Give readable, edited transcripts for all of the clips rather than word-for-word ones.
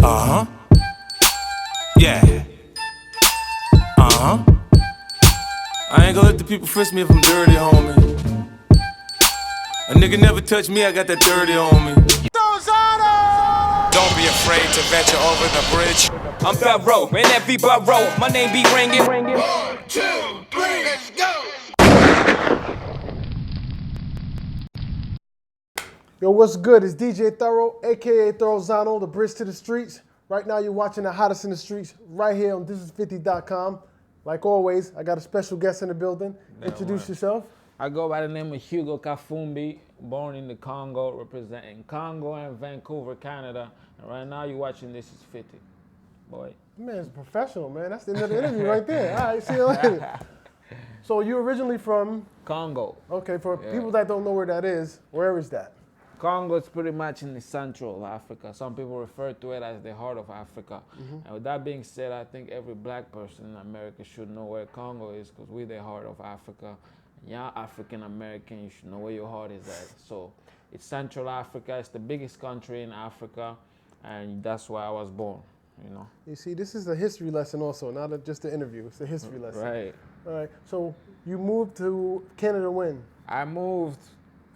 Uh-huh. Yeah. Uh-huh. I ain't gonna let the people frisk me if I'm dirty, homie. A nigga never touch me, I got that dirty on me. Don't be afraid to venture over the bridge. I'm Thoro, in every borough, my name be ringing. 1, 2, 3, let's go! Yo, what's good? It's DJ Thoro, aka Thorozano, the bridge to the streets. Right now, you're watching the hottest in the streets right here on Ti50.com. Like always, I got a special guest in the building. Introduce yourself. I go by the name of Hugo Kafumbi, born in the Congo, representing Congo and Vancouver, Canada. And right now, you're watching This Is 50. Boy. Man, it's a professional, man. That's the end of the interview right there. All right, see you later. So you're originally from? Congo. Okay, for people that don't know where that is, where is that? Congo is pretty much in the central of Africa. Some people refer to it as the heart of Africa. And with that being said, I think every black person in America should know where Congo is because we're the heart of Africa. You're African American, you should know where your heart is at. So it's Central Africa, it's the biggest country in Africa, and that's where I was born, you know. You see, this is a history lesson also, not just an interview, it's a history lesson. Right. All right, so you moved to Canada when? I moved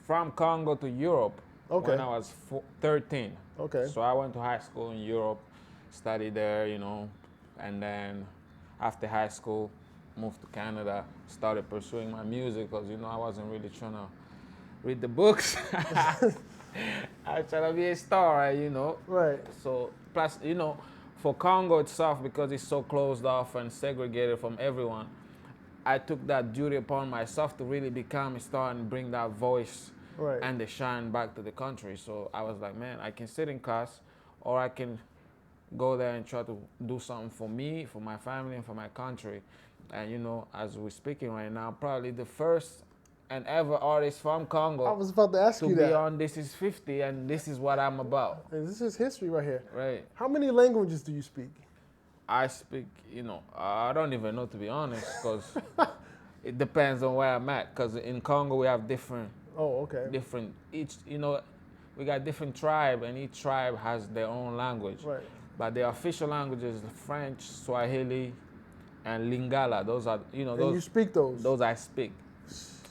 from Congo to Europe when I was 13. Okay. So I went to high school in Europe, studied there, you know, and then after high school, moved to Canada, started pursuing my music because, you know, I wasn't really trying to read the books. I was trying to be a star, you know. Right. So, plus, you know, for Congo itself, because it's so closed off and segregated from everyone, I took that duty upon myself to really become a star and bring that voice and the shine back to the country. So I was like, man, I can sit in class or I can go there and try to do something for me, for my family, and for my country. And you know, as we're speaking right now, probably the first and ever artist from Congo I was about to ask you to that. be on This Is 50, and this is what I'm about. And this is history right here. Right. How many languages do you speak? I speak, you know, I don't even know, to be honest, because it depends on where I'm at. Because in Congo we have different, each, you know, we got different tribe, and each tribe has their own language. Right. But the official languages, French, Swahili, and Lingala. Those are, you know, And those. you speak those? Those I speak.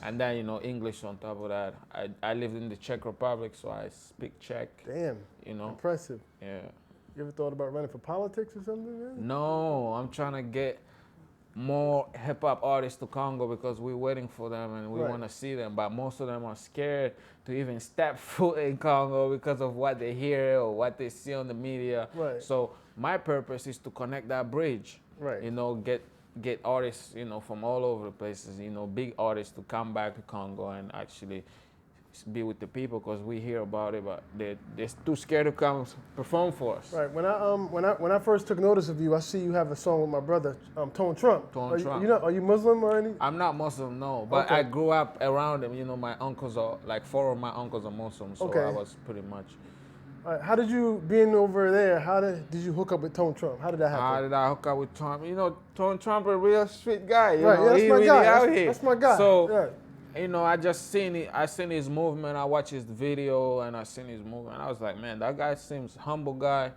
And then, you know, English on top of that. I lived in the Czech Republic, so I speak Czech. Damn. You know. Impressive. Yeah. You ever thought about running for politics or something, man? No, I'm trying to get more hip-hop artists to Congo because we're waiting for them and we want to see them. But most of them are scared to even step foot in Congo because of what they hear or what they see on the media. Right. So my purpose is to connect that bridge. Right. You know, get artists, you know, from all over the places, you know, big artists to come back to Congo and actually be with the people because we hear about it, but they're too scared to come perform for us. Right. When I first took notice of you, I see you have a song with my brother, Tone Trump. Trump. Are you Muslim or any? I'm not Muslim, no, but I grew up around them. You know, my uncles are, like 4 of my uncles are Muslims, so I was pretty much. All right. How did you, being over there, how did you hook up with Tone Trump? How did that happen? How did I hook up with Trump? You know, Tone Trump a real sweet guy. You Right, know, yeah, that's he my really guy. out here. That's my guy. So, you know, I just seen it. I seen his movement. I watched his video, and I seen his movement. I was like, man, that guy seems humble guy,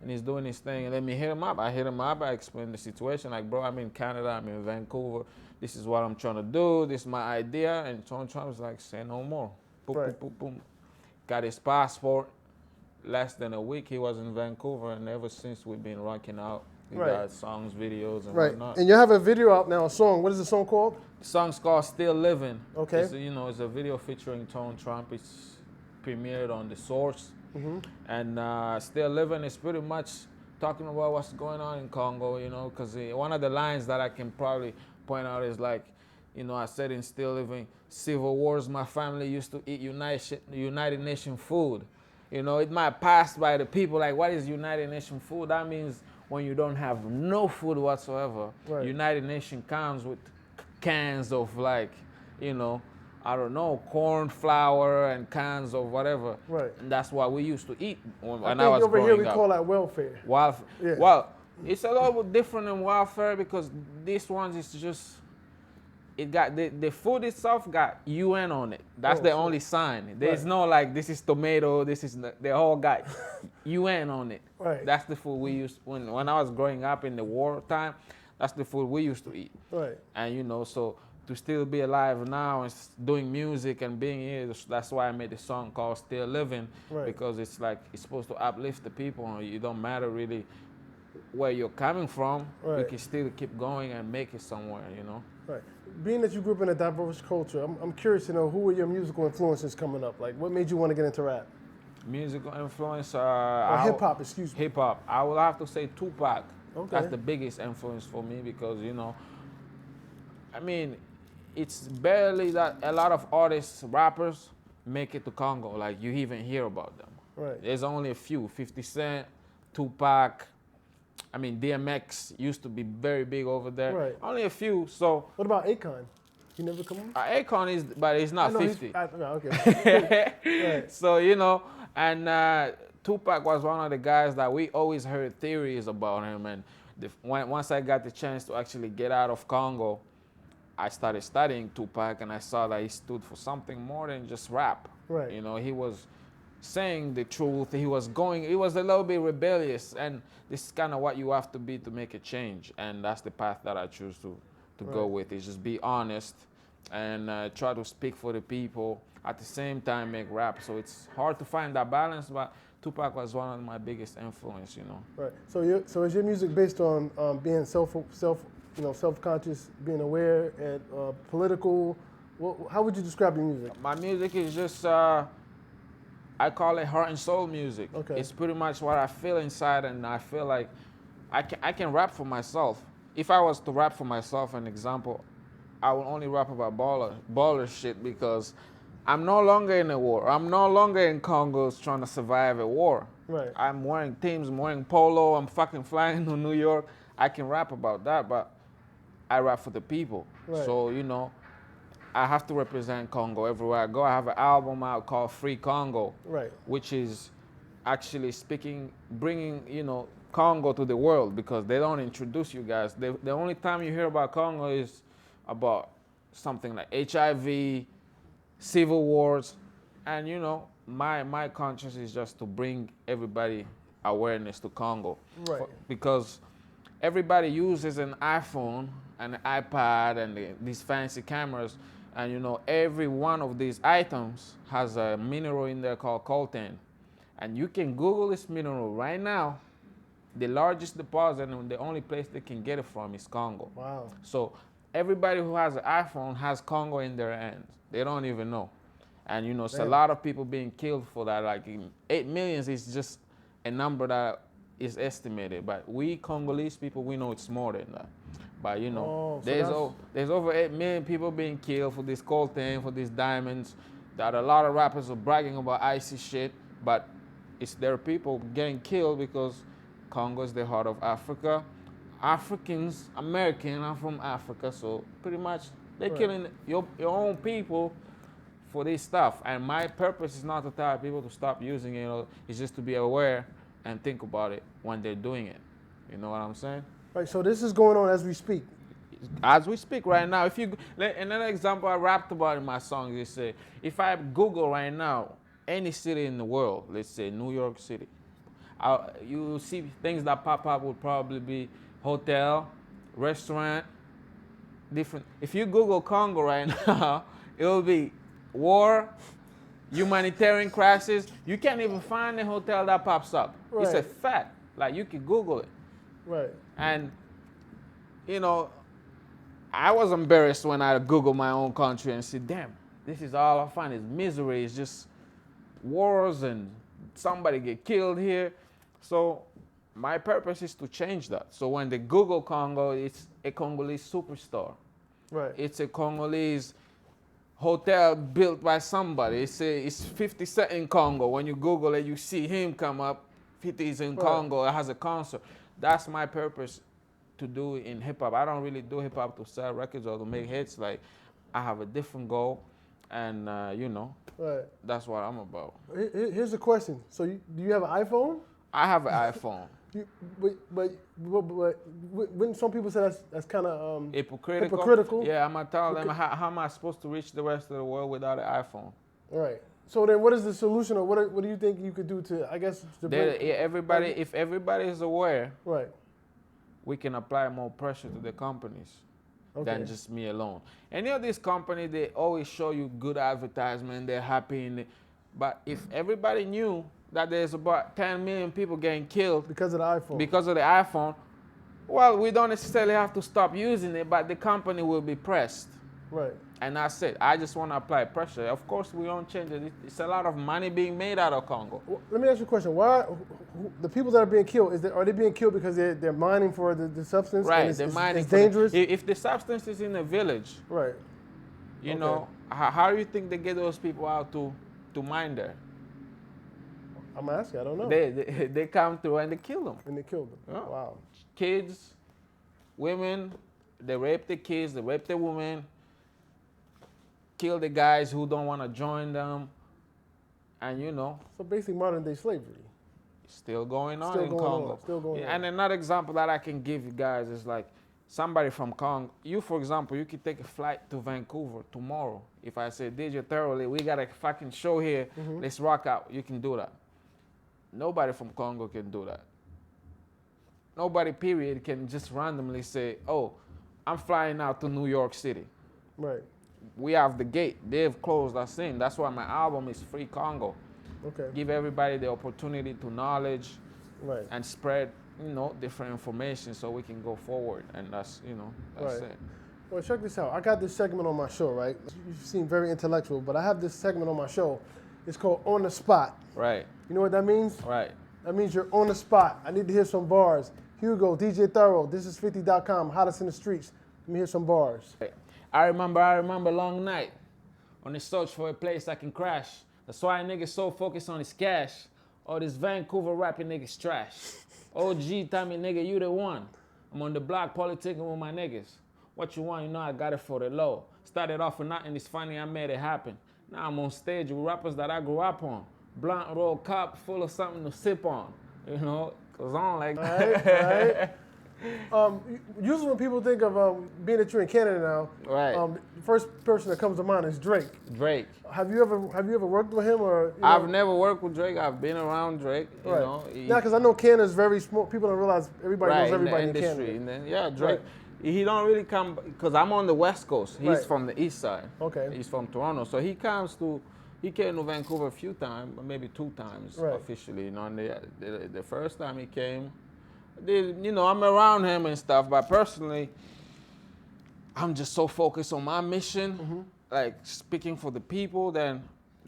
and he's doing his thing. And let me hit him up. I hit him up. I explained the situation. Like, bro, I'm in Canada. I'm in Vancouver. This is what I'm trying to do. This is my idea. And Tone Trump was like, say no more. Boom, boom, boom, boom. Got his passport. Less than a week, he was in Vancouver, and ever since we've been rocking out. We got songs, videos, and whatnot. And you have a video out now, a song. What is the song called? The song's called Still Living. Okay. It's, you know, it's a video featuring Tone Trump. It's premiered on The Source. And Still Living is pretty much talking about what's going on in Congo, you know, because one of the lines that I can probably point out is like, you know, I said in Still Living, civil wars, my family used to eat United Nation food. You know, it might pass by the people like, what is United Nation food? That means when you don't have no food whatsoever, United Nation comes with cans of like, you know, I don't know, corn flour and cans of whatever. Right. And that's what we used to eat when I was growing I think over here we up. call that welfare. Welfare. Yeah. Well, it's a little bit different than welfare because this one is just it got the food itself got UN on it. That's Oh, the shit. only sign. There's Right. no like this is tomato. This is they all got UN on it. Right. That's the food we used when I was growing up in the war time. That's the food we used to eat. Right. And you know, so to still be alive now and doing music and being here, that's why I made a song called "Still Living," Right. because it's like it's supposed to uplift the people. And it don't matter really where you're coming from. You Right. can still keep going and make it somewhere. You know. Right. Being that you grew up in a diverse culture, I'm curious to know who were your musical influences coming up? Like, what made you want to get into rap? Musical influence. Or hip hop, excuse me. Hip hop. I would have to say Tupac. Okay. That's the biggest influence for me because you know. I mean, it's barely that a lot of artists, rappers, make it to Congo. Like you even hear about them. Right. There's only a few. 50 Cent, Tupac. I mean, DMX used to be very big over there. Right. Only a few. So What about Akon? He never come on? Akon is, but he's not I know 50. okay. Right. So, you know, and Tupac was one of the guys that we always heard theories about him. And once I got the chance to actually get out of Congo, I started studying Tupac and I saw that he stood for something more than just rap. Right. You know, he was saying the truth. He was a little bit rebellious. And this is kind of what you have to be to make a change. And that's the path that I choose to go with, is just be honest and try to speak for the people, at the same time make rap. So it's hard to find that balance, but Tupac was one of my biggest influence, you know. Right. So is your music based on being self-conscious, being aware, and political? How would you describe your music? My music is just, I call it heart and soul music. Okay. It's pretty much what I feel inside, and I feel like I can rap for myself. If I was to rap for myself, an example, I would only rap about baller shit because I'm no longer in a war. I'm no longer in Congo trying to survive a war. Right. I'm wearing Teams, I'm wearing polo, I'm fucking flying to New York. I can rap about that, but I rap for the people. Right. So, you know, I have to represent Congo everywhere I go. I have an album out called Free Congo, Right. which is actually bringing, you know, Congo to the world because they don't introduce you guys. The only time you hear about Congo is about something like HIV, civil wars, and you know, my conscience is just to bring everybody awareness to Congo. Right. Because everybody uses an iPhone and an iPad and these fancy cameras, and you know, every one of these items has a mineral in there called coltan. And you can Google this mineral right now. The largest deposit and the only place they can get it from is Congo. Wow. So everybody who has an iPhone has Congo in their hands. They don't even know. And you know, it's a lot of people being killed for that. Like 8 million is just a number that is estimated. But we Congolese people, we know it's more than that. But you know, there's over 8 million people being killed for this coltan, for these diamonds, that a lot of rappers are bragging about icy shit, but it's their people getting killed because Congo is the heart of Africa. Africans, American, I'm from Africa, so pretty much they're killing your own people for this stuff. And my purpose is not to tell people to stop using it, you know, it's just to be aware and think about it when they're doing it. You know what I'm saying? Right. So this is going on as we speak. As we speak right now, another example I rapped about in my song is if I Google right now any city in the world, let's say New York City, you see things that pop up would probably be hotel, restaurant, different. If you Google Congo right now, it will be war, humanitarian crisis. You can't even find a hotel that pops up. It's a Right. fact. Like you can Google it. Right. And, you know, I was embarrassed when I Googled my own country and said, damn, this is all I find is misery. It's just wars and somebody get killed here. So my purpose is to change that. So when they Google Congo, it's a Congolese superstar. Right. It's a Congolese hotel built by somebody. It's 50 Cent in Congo. When you Google it, you see him come up. 50 is in Congo. It has a concert. That's my purpose to do in hip hop. I don't really do hip hop to sell records or to make hits. Like I have a different goal, and you know, Right. that's what I'm about. Here's a question. So do you have an iPhone? I have an iPhone. But when some people say that's kind of hypocritical. Yeah, I'm gonna tell them how am I supposed to reach the rest of the world without an iPhone? All right. So then, what is the solution, or what do you think you could do to? I guess to bring, if everybody is aware, right, we can apply more pressure to the companies than just me alone. Any of these companies, they always show you good advertisement. They're happy, but if everybody knew that there's about 10 million people getting killed because of the iPhone, well, we don't necessarily have to stop using it, but the company will be pressed. Right. And that's it. I just want to apply pressure. Of course, we don't change it. It's a lot of money being made out of Congo. Well, let me ask you a question. Why the people that are being killed, are they being killed because they're mining for the substance? Right, they're mining. It's dangerous? If the substance is in a village, right, you know, how do you think they get those people out to mine there? I'm asking, I don't know. They come through and they kill them. And they killed them. Yeah. Wow. Kids, women, they rape the kids, they rape the women, kill the guys who don't want to join them, and you know. So basically modern day slavery. Still going on in Congo. Still going on. And another example that I can give you guys is like somebody from Congo. You, for example, you could take a flight to Vancouver tomorrow. If I say, DJ Thoroughly, we got a fucking show here, let's rock out, you can do that. Nobody from Congo can do that. Nobody, period, can just randomly say, oh, I'm flying out to New York City. Right. We have the gate. They've closed us in. That's why my album is Free Congo. Okay. Give everybody the opportunity to knowledge right. and spread, you know, different information so we can go forward. And that's, you know, that's right. it. Well, check this out. I got this segment on my show, right? You seem very intellectual, but I have this segment on my show. It's called On the Spot. Right. You know what that means? Right. That means you're on the spot. I need to hear some bars. Hugo, DJ Thoro, This50.com, hottest in the streets. Let me hear some bars. I remember a long night on the search for a place I can crash. That's why a nigga so focused on his cash. All this Vancouver rapping niggas trash. OG tell me, nigga, you the one. I'm on the block politicking with my niggas. What you want, you know I got it for the low. Started off with nothing, it's funny, I made it happen. Now I'm on stage with rappers that I grew up on. Blunt roll cup full of something to sip on. You know, goes on like that. Right. Usually when people think of being that you're in Canada now, right. The first person that comes to mind is Drake. Drake. Have you ever worked with him or? I've never worked with Drake. I've been around Drake. You know. Yeah, because I know Canada's very small. People don't realize everybody knows everybody in Canada. And then, yeah, Drake. Right. He don't really come because I'm on the West Coast. He's from the East Side. Okay. He's from Toronto, so he came to Vancouver a few times, maybe 2 times officially. You know, and the first time he came, you know, I'm around him and stuff, but personally, I'm just so focused on my mission, like speaking for the people, than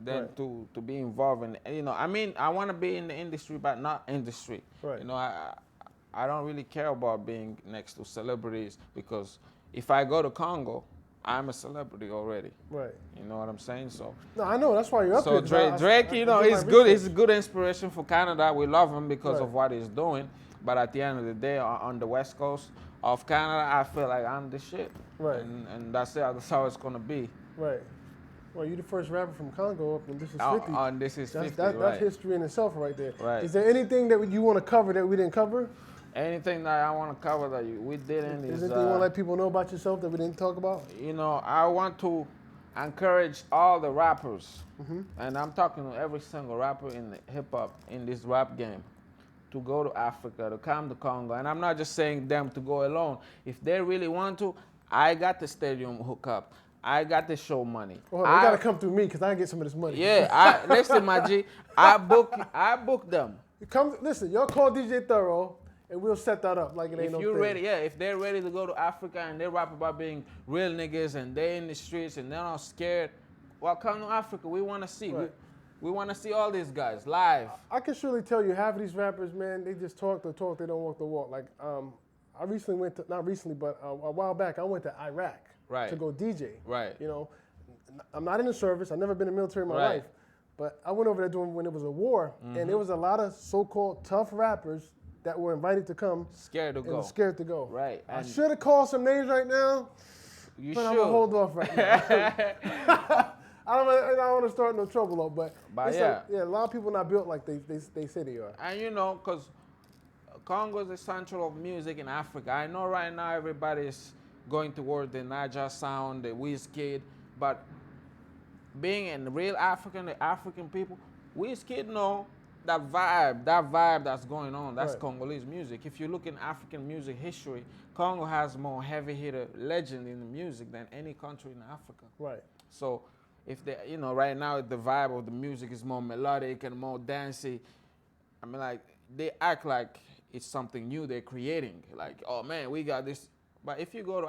to be involved in. You know, I mean, I want to be in the industry, but not industry. Right. You know, I don't really care about being next to celebrities because if I go to Congo, I'm a celebrity already. Right. You know what I'm saying? So. No, I know. That's why you're up here. So Drake, you know, he's good. He's a good inspiration for Canada. We love him because of what he's doing. But at the end of the day, on the West Coast of Canada, I feel like I'm the shit. Right. And that's it. That's how it's gonna be. Right. Well, you're the first rapper from Congo up on This Is 50. On This Is 50, That's history in itself right there. Right. Is there anything that you want to cover that we didn't cover? Anything that I want to cover that we didn't is... Anything you want to let people know about yourself that we didn't talk about? You know, I want to encourage all the rappers, and I'm talking to every single rapper in the hip-hop, in this rap game, to go to Africa, to come to Congo. And I'm not just saying them to go alone. If they really want to, I got the stadium hookup. I got the show money. Well, they got to come through me because I get some of this money. Yeah, listen, my G, I book them. Listen, y'all call DJ Thoro, and we'll set that up like it ain't no thing. If you're ready, if they're ready to go to Africa and they rap about being real niggas and they in the streets and they're not scared, well, come to Africa. We want to see. Right. We want to see all these guys live. I can surely tell you half of these rappers, man, they just talk the talk, they don't walk the walk. Like, I recently went to, not recently, but a while back, I went to Iraq to go DJ. Right. You know, I'm not in the service. I've never been in the military in my life. But I went over there when it was a war, and there was a lot of so-called tough rappers that were invited to come. Scared to go. Scared to go. Right. I should have called some names right now, but I'm going to hold off right now. I don't want to start no trouble though, but a lot of people not built like they say they are. And you know, because Congo is the central of music in Africa. I know right now everybody's going toward the Niger sound, the Wizkid, but being in real African, the African people, Wizkid know that vibe that's going on. That's Right. Congolese music. If you look in African music history, Congo has more heavy hitter legend in the music than any country in Africa. Right. So if they, right now the vibe of the music is more melodic and more dancey. I mean, like they act like it's something new they're creating. Like, oh man, we got this. But if you go to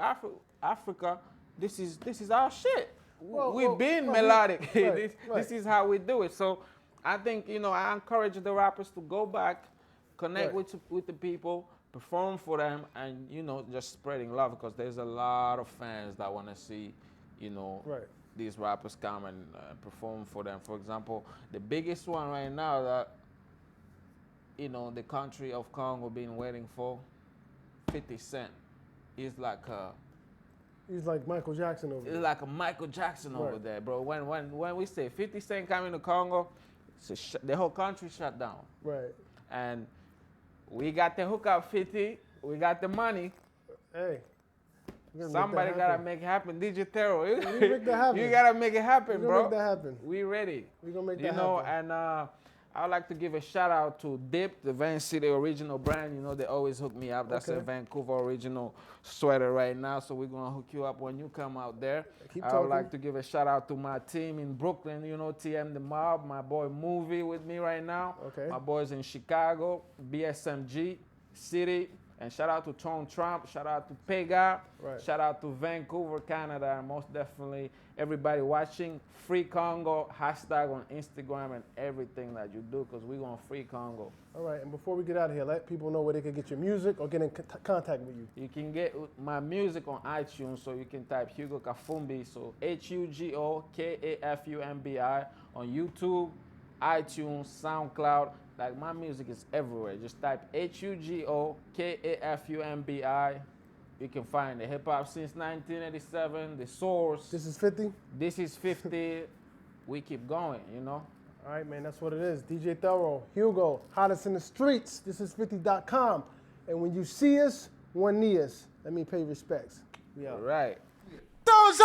Africa, this is our shit. We've been melodic. This is how we do it. So I think I encourage the rappers to go back, connect with the people, perform for them, and just spreading love because there's a lot of fans that want to see these rappers come and perform for them. For example, the biggest one right now that the country of Congo been waiting for, 50 Cent. He's like Michael Jackson over there. It's like a Michael Jackson over there, bro. When we say 50 Cent coming to Congo, the whole country shut down. Right. And we got the hookup 50. We got the money. Hey. Somebody gotta make it happen. DJ Thoro, make that happen. You gotta make it happen, bro. Make that happen. We ready. We gonna make that happen. And I'd like to give a shout out to Dip, the Van City original brand. They always hook me up. That's a Vancouver original sweater right now. So we're gonna hook you up when you come out there. I would like to give a shout out to my team in Brooklyn. TM the Mob, my boy Movie with me right now. Okay. My boys in Chicago, BSMG City. And shout out to Tone Trump, shout out to Pega, shout out to Vancouver, Canada, and most definitely everybody watching. Free Congo, hashtag on Instagram and everything that you do, because we're going to free Congo. All right, and before we get out of here, let people know where they can get your music or get in contact with you. You can get my music on iTunes, so you can type Hugo Kafumbi, so Hugo Kafumbi on YouTube, iTunes, SoundCloud. Like my music is everywhere. Just type Hugo Kafumbi. You can find the hip hop since 1987, the source. This is 50? This is 50. We keep going, All right, man, that's what it is. DJ Thoro, Hugo, hottest in the streets. This is 50.com. And when you see us, one knee us. Let me pay respects. We out. Right. Those